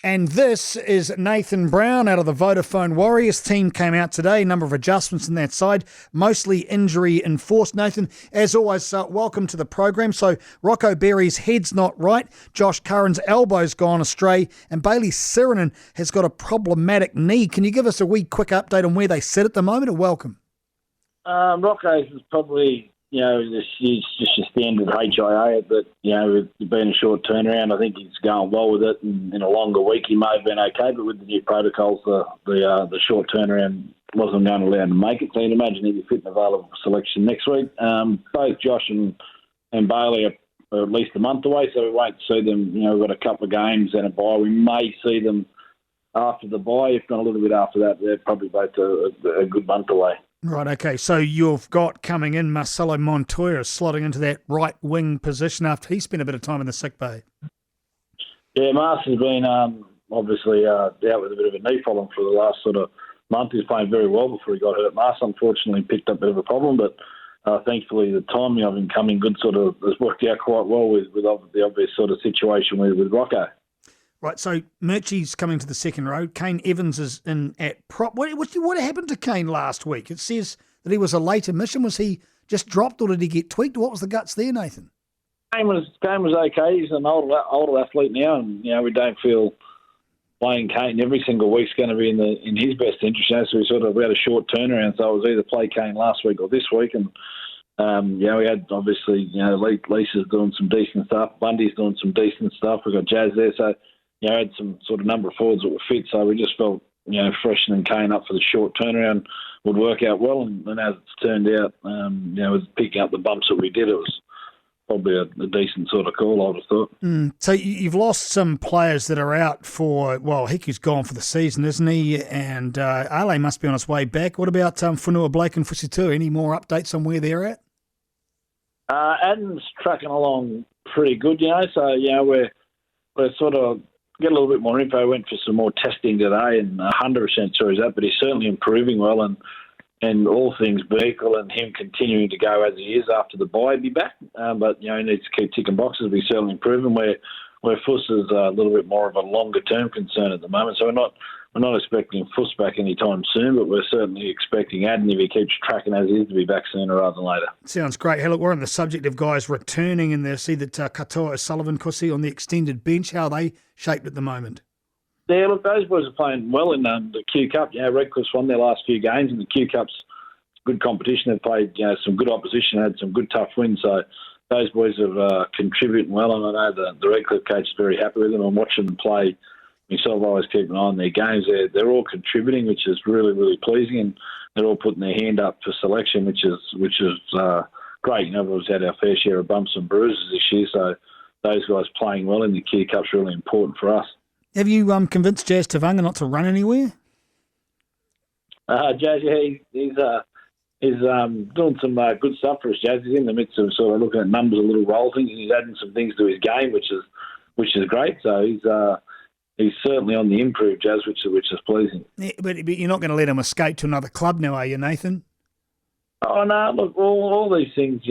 And this is Nathan Brown out of the Vodafone Warriors. Team came out today, number of adjustments in that side, mostly injury enforced. Nathan, as always, welcome to the program. So Rocco Berry's head's not right, Josh Curran's elbow's gone astray, and Bailey Sirenen has got a problematic knee. Can you give us a wee quick update on where they sit at the moment, or welcome? Rocco's is probably, it's just your standard HIA, but, it's been a short turnaround. I think he's going well with it, and in a longer week he may have been okay, but with the new protocols, the short turnaround wasn't going to allow him to make it, so you'd imagine he'd be fit and available for selection next week. Both Josh and Bailey are at least a month away, so we won't see them. We've got a couple of games and a bye. We may see them after the bye, if not a little bit after that. They're probably both a good month away. Right, okay. So you've got coming in Marcelo Montoya slotting into that right wing position after he spent a bit of time in the sick bay. Yeah, Mars has been obviously out with a bit of a knee problem for the last sort of month. He was playing very well before he got hurt. Mars unfortunately picked up a bit of a problem, but thankfully the timing of him coming good sort of has worked out quite well with the obvious sort of situation with Rocco. Right, so Murchie's coming to the second row. Kane Evans is in at prop. What happened to Kane last week? It says that he was a late admission. Was he just dropped or did he get tweaked? What was the guts there, Nathan? Kane was okay. He's an older athlete now, and we don't feel playing Kane every single week's going to be in his best interest. So we had a short turnaround, so it was either play Kane last week or this week, and we had obviously Lisa's doing some decent stuff, Bundy's doing some decent stuff. We've got Jazz there, so. Had some sort of number of forwards that were fit, so we just felt, freshening Kane up for the short turnaround would work out well, and as it's turned out, with picking up the bumps that we did, it was probably a decent sort of call, I would have thought. So you've lost some players that are out for, Hiku's gone for the season, isn't he? And Ale must be on his way back. What about Whenua Blake and Fusitu? Any more updates on where they're at? Adam's tracking along pretty good, so, we're sort of get a little bit more info. Went for some more testing today, and 100% sure he's that. But he's certainly improving well, and all things being equal, and him continuing to go as he is after the bye, be back. But he needs to keep ticking boxes. But he's certainly improving. Where Fuss is a little bit more of a longer term concern at the moment. So we're not expecting Fuss back anytime soon, but we're certainly expecting Adden, if he keeps tracking as he is, to be back sooner rather than later. Sounds great. Hey, look, we're on the subject of guys returning, and there see that Katoa O'Sullivan, Kusi on the extended bench. How are they shaped at the moment? Yeah, look, those boys are playing well in the Q Cup. Redcliffe's won their last few games, and the Q Cup's good competition. They've played some good opposition, had some good tough wins, so those boys have contributed well, and I know the Redcliffe coach is very happy with them. I'm watching them play myself. I always keep an eye on their games. They're all contributing, which is really, really pleasing, and they're all putting their hand up for selection, which is great. Everyone's had our fair share of bumps and bruises this year, so those guys playing well in the Q Cup's really important for us. Have you convinced Jazz Tavanga not to run anywhere? Jazz, he's doing some good stuff for us. Jazz is in the midst of sort of looking at numbers, a little roll things, and he's adding some things to his game, which is great. So he's certainly on the improve, Jazz, which is pleasing. Yeah, but you're not going to let him escape to another club now, are you, Nathan? Oh no! Look, all these things,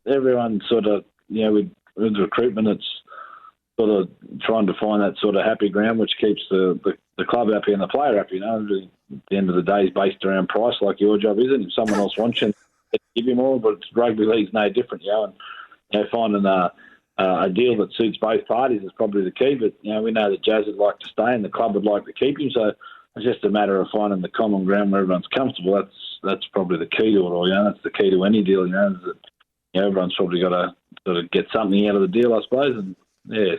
everyone sort of, with recruitment, it's sort of trying to find that sort of happy ground which keeps the club happy and the player happy. At the end of the day, it's based around price, like your job isn't. If someone else wants you, they give you more. But rugby league's no different, and finding a deal that suits both parties is probably the key. But we know that Jazz would like to stay and the club would like to keep him. So it's just a matter of finding the common ground where everyone's comfortable. That's probably the key to it all. That's the key to any deal. Is that everyone's probably got to sort of get something out of the deal, I suppose. And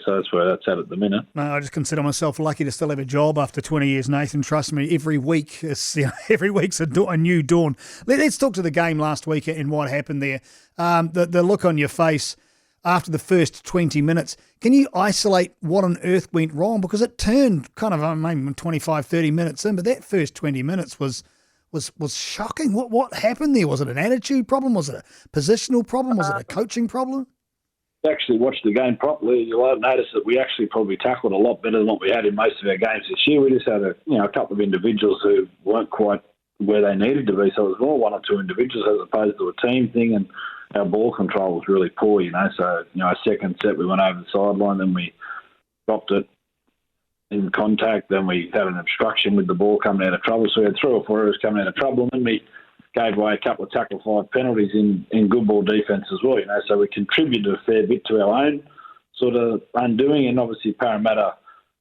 so that's where that's at the minute. No, I just consider myself lucky to still have a job after 20 years, Nathan. Trust me, every week every week's a new dawn. Let's talk to the game last week and what happened there. The look on your face after the first 20 minutes. Can you isolate what on earth went wrong? Because it turned kind of maybe 25, 30 minutes in, but that first 20 minutes was shocking. What happened there? Was it an attitude problem? Was it a positional problem? Was it a coaching problem? Actually watched the game properly, you'll notice that we actually probably tackled a lot better than what we had in most of our games this year. We just had a couple of individuals who weren't quite where they needed to be, so it was more one or two individuals as opposed to a team thing, and our ball control was really poor, So, our second set we went over the sideline, then we dropped it in contact. Then we had an obstruction with the ball coming out of trouble. So we had 3 or 4 errors coming out of trouble. And then we gave away a couple of tackle 5 penalties in good ball defence as well. So we contributed a fair bit to our own sort of undoing. And obviously Parramatta,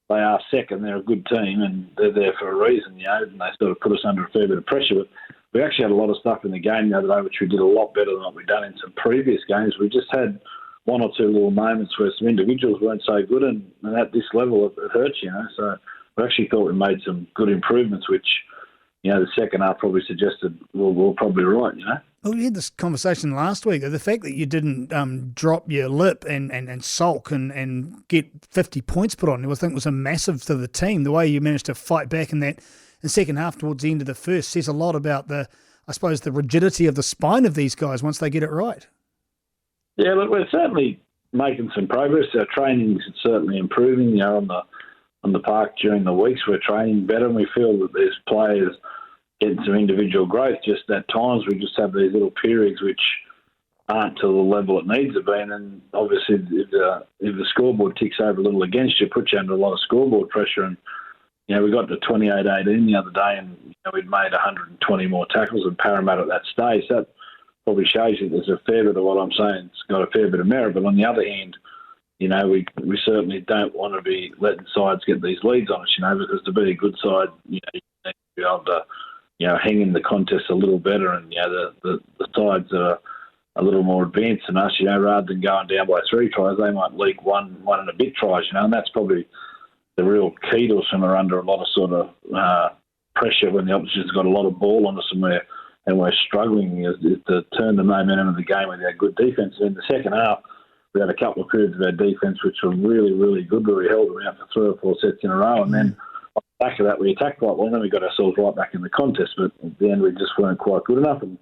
they are second. They're a good team and they're there for a reason, and they sort of put us under a fair bit of pressure. But we actually had a lot of stuff in the game the other day which we did a lot better than what we've done in some previous games. We just had 1 or 2 little moments where some individuals weren't so good, and at this level it hurts, So we actually thought we made some good improvements, which, the second half probably suggested we're probably right, Well, we had this conversation last week. The fact that you didn't drop your lip and sulk and get 50 points put on you, I think was a massive to the team. The way you managed to fight back in that second half towards the end of the first says a lot about the rigidity of the spine of these guys once they get it right. Yeah, look, we're certainly making some progress. Our training is certainly improving. On the park during the weeks, we're training better, and we feel that there's players getting some individual growth. Just at times, we just have these little periods which aren't to the level it needs to be. And then, obviously, if the scoreboard ticks over a little against you, it puts you under a lot of scoreboard pressure. And we got to 28-18 the other day, and we'd made 120 more tackles than Parramatta at that stage. That probably shows you there's a fair bit of what I'm saying. It's got a fair bit of merit. But on the other hand, we certainly don't want to be letting sides get these leads on us, because to be a good side, you need to be able to, hang in the contest a little better. And, the sides that are a little more advanced than us, rather than going down by 3 tries, they might leak one and a bit tries, and that's probably the real key to us when we're under a lot of sort of pressure when the opposition's got a lot of ball on us and we're struggling is to turn the momentum of the game with our good defence. In the second half, we had a couple of periods of our defence which were really, really good, where we held them out for 3 or 4 sets in a row, and then on the back of that we attacked quite well, and then we got ourselves right back in the contest, but at the end we just weren't quite good enough, and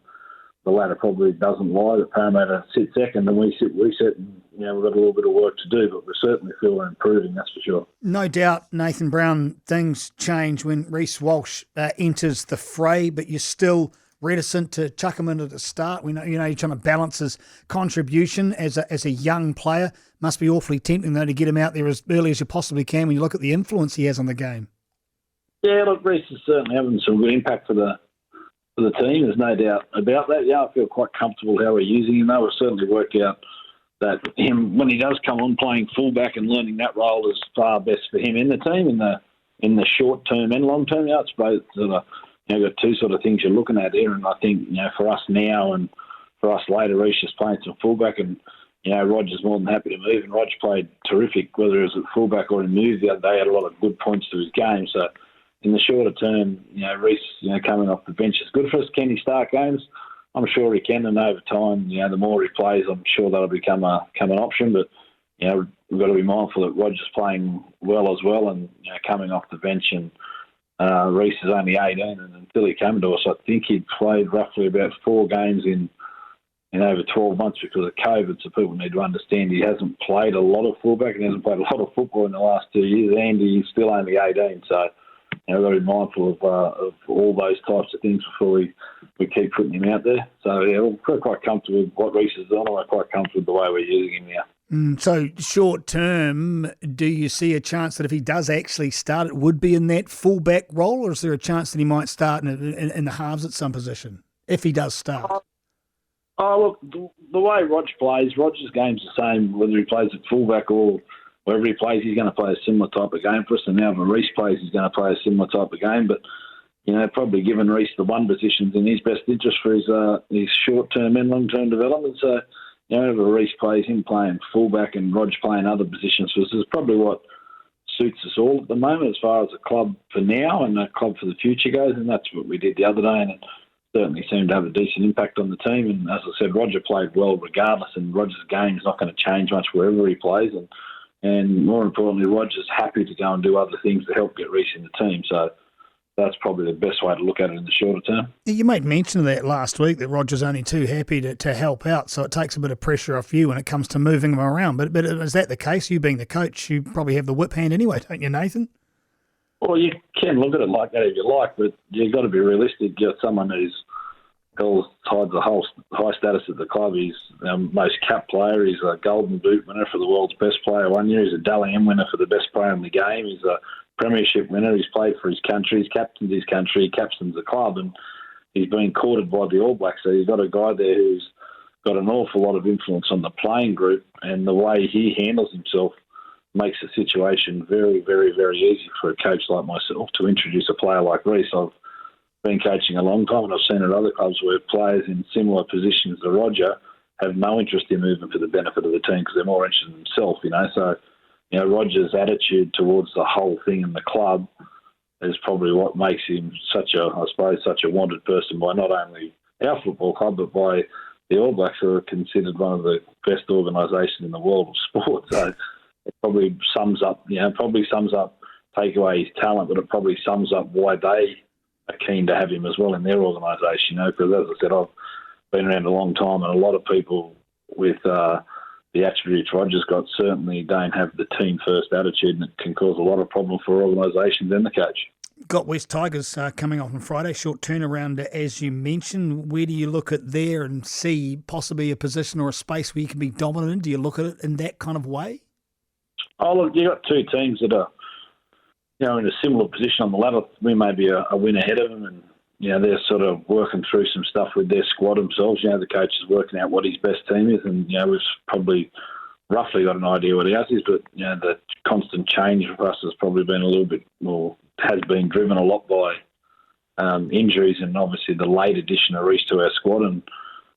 the ladder probably doesn't lie that Parramatta sit second and we sit reset, and we've got a little bit of work to do, but we certainly feel we're improving, that's for sure. No doubt, Nathan Brown, things change when Reece Walsh enters the fray, but you're still reticent to chuck him into the start. We know, you're trying to balance his contribution as a young player. Must be awfully tempting, though, to get him out there as early as you possibly can when you look at the influence he has on the game. Yeah, look, Reece is certainly having some good impact for the team. There's no doubt about that. Yeah, I feel quite comfortable how we're using him. We've certainly worked out that him, when he does come on playing fullback and learning that role, is far best for him in the team in the short term and long term. It's both sort of, got 2 sort of things you're looking at here, and I think for us now and for us later, Reece is playing some fullback, and Roger's more than happy to move, and Roger played terrific, whether it was at fullback or in move the other day. Had a lot of good points to his game. So in the shorter term, Reece, coming off the bench is good for us. Can he start games? I'm sure he can, and over time, the more he plays, I'm sure that'll become an option. But we've got to be mindful that Roger's playing well as well, and coming off the bench, and Reece is only 18, and until he came to us, I think he'd played roughly about 4 games in over 12 months because of COVID. So people need to understand he hasn't played a lot of fullback and hasn't played a lot of football in the last 2 years, and he's still only 18. So we've got to be mindful of all those types of things before we keep putting him out there. So we're quite comfortable with what Reece has done, and we're quite comfortable with the way we're using him now. So short term, do you see a chance that if he does actually start, it would be in that fullback role, or is there a chance that he might start in the halves at some position if he does start? Look, the way Roger plays, Roger's game's the same whether he plays at fullback or wherever he plays. He's going to play a similar type of game for us, and now when Reece plays, he's going to play a similar type of game. But probably given Reece the one position's in his best interest for his short term and long term development. So. Whenever Reece plays, him playing fullback and Roger playing other positions for us is probably what suits us all at the moment as far as a club for now and a club for the future goes, and that's what we did the other day, and it certainly seemed to have a decent impact on the team. And as I said, Roger played well regardless, and Roger's game is not going to change much wherever he plays, and more importantly, Roger's happy to go and do other things to help get Reece in the team. So that's probably the best way to look at it in the shorter term. You made mention of that last week, that Roger's only too happy to help out, so it takes a bit of pressure off you when it comes to moving him around. But is that the case? You being the coach, you probably have the whip hand anyway, don't you, Nathan? Well, you can look at it like that if you like, but you've got to be realistic. You've got someone who's held the whole high status at the club. He's our most capped player. He's a Golden Boot winner for the world's best player one year. He's a Dally M winner for the best player in the game. He's a premiership winner. He's played for his country. He's captained his country. He captains the club, and he's been courted by the All Blacks. So you've got a guy there who's got an awful lot of influence on the playing group, and the way he handles himself makes the situation very, very, very easy for a coach like myself to introduce a player like Reece. I've been coaching a long time, and I've seen at other clubs where players in similar positions to Roger have no interest in moving for the benefit of the team because they're more interested in themselves, So, Roger's attitude towards the whole thing in the club is probably what makes him such a wanted person by not only our football club, but by the All Blacks, who are considered one of the best organisations in the world of sport. So it probably sums up, take away his talent, but it probably sums up why they are keen to have him as well in their organisation, because as I said, I've been around a long time, and a lot of people with the attributes Roger's got certainly don't have the team-first attitude, and it can cause a lot of problem for organisations and the coach. Got West Tigers coming off on Friday, short turnaround as you mentioned. Where do you look at there and see possibly a position or a space where you can be dominant? Do you look at it in that kind of way? Oh, look, you've got two teams that are, in a similar position on the ladder. We may be a win ahead of them, and, they're sort of working through some stuff with their squad themselves. The coach is working out what his best team is, and, we've probably roughly got an idea what ours is, but, the constant change for us has probably been a little bit more, has been driven a lot by injuries and obviously the late addition of Reece to our squad.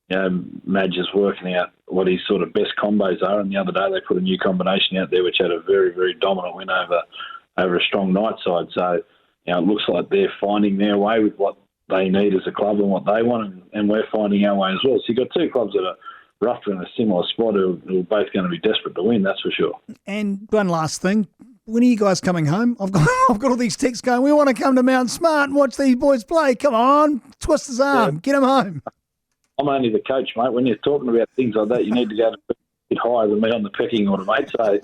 And Madge is working out what his sort of best combos are. And the other day they put a new combination out there which had a very, very dominant win over a strong night side. So, it looks like they're finding their way with what they need as a club and what they want, and we're finding our way as well. So you've got two clubs that are roughly in a similar spot who are both going to be desperate to win, that's for sure. And one last thing. When are you guys coming home? I've got all these texts going, we want to come to Mount Smart and watch these boys play. Come on, twist his arm, Get them home. I'm only the coach, mate. When you're talking about things like that, you need to go a bit higher than me on the pecking order, mate. So,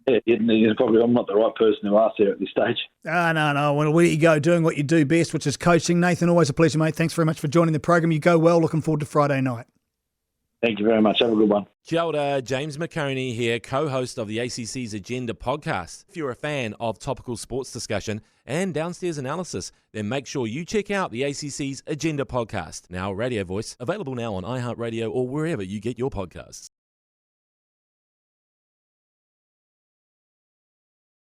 I'm not the right person to ask there at this stage. No. Well, where you go, doing what you do best, which is coaching. Nathan, always a pleasure, mate. Thanks very much for joining the program. You go well. Looking forward to Friday night. Thank you very much. Have a good one. Kia ora, James McConey here, co-host of the ACC's Agenda podcast. If you're a fan of topical sports discussion and downstairs analysis, then make sure you check out the ACC's Agenda podcast. Now, Radio Voice, available now on iHeartRadio or wherever you get your podcasts.